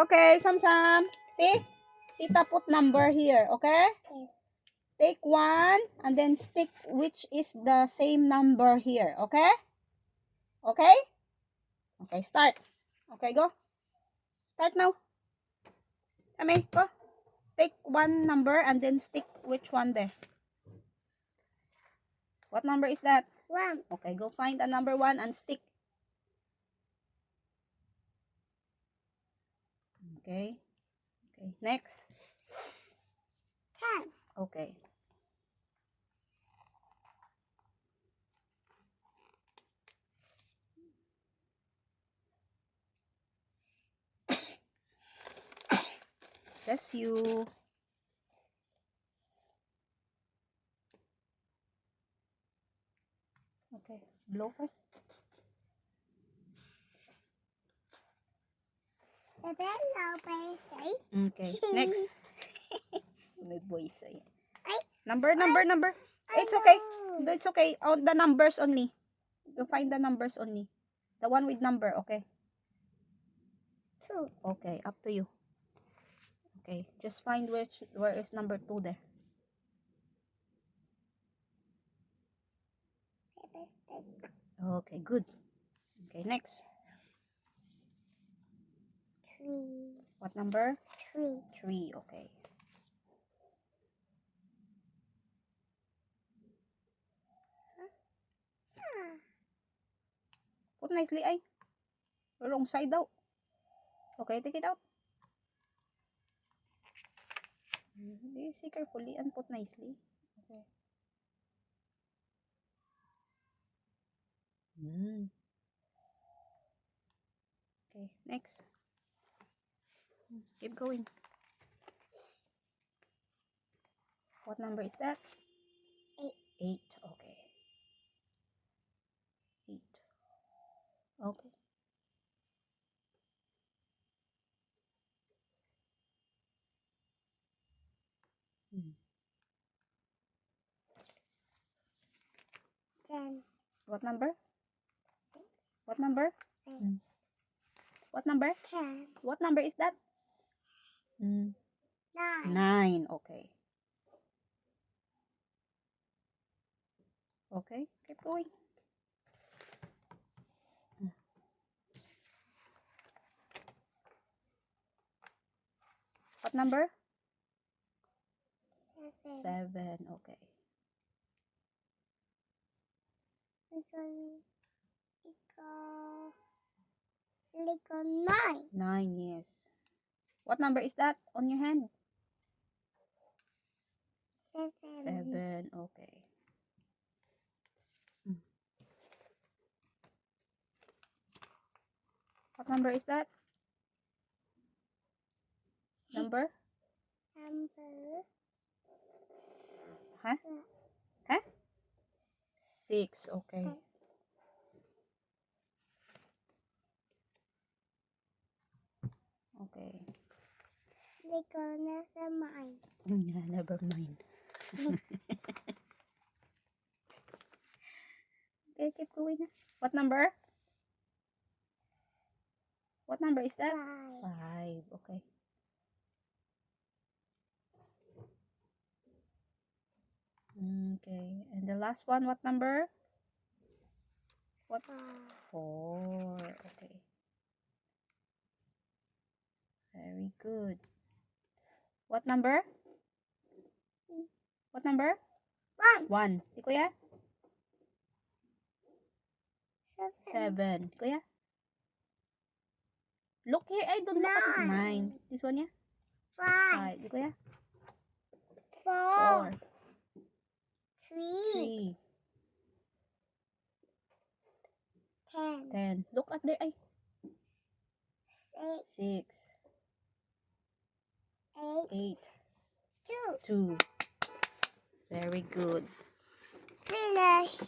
Okay, Sam. See? Tita put number here, okay? Yes. Take one and then stick which is the same number here, okay? Okay? Okay, start. Okay, go. Start now. Come go. Take one number and then stick which one there. What number is that? 1. Okay, go find the number 1 and stick. Okay. Okay, next. 10. Okay. Bless you. Okay, blow first. Okay, next. May voice ay. Number. It's okay. No, it's okay. Oh, the numbers only. You find the numbers only. The one with number, okay? 2. Okay, up to you. Okay, just find where is number 2 there. Okay, good. Okay, next. 3. What number? 3. 3, okay. Put nicely ay. Wrong side daw. Okay, take it out. You see carefully and put nicely. Okay. Okay, next. Keep going. What number is that? 8. 8, okay. 8. Okay. Hmm. 10. What number? 6. What number? 6. What number? 10. What number is that? 9. 9, okay. Okay, keep going. What number? 7. 7, okay. Ikaw 9. 9, yes. What number is that on your hand? 7. 7, okay. What number is that? Number? Huh? Huh? 6, okay. Okay. Ikaw nasa mine. Yeah, never mind. Okay, keep going. What number? What number is that? 5, okay. Okay, and the last one, what number? What? 4, okay. Very good. What number? What number? 1. Di kuya? 7. Kuya? Look here. I don't look at 9. This one, yeah? 5. Di kuya? 4. 3. 10. Look at there. Ay. 6. 8. 2. Very good. Finish.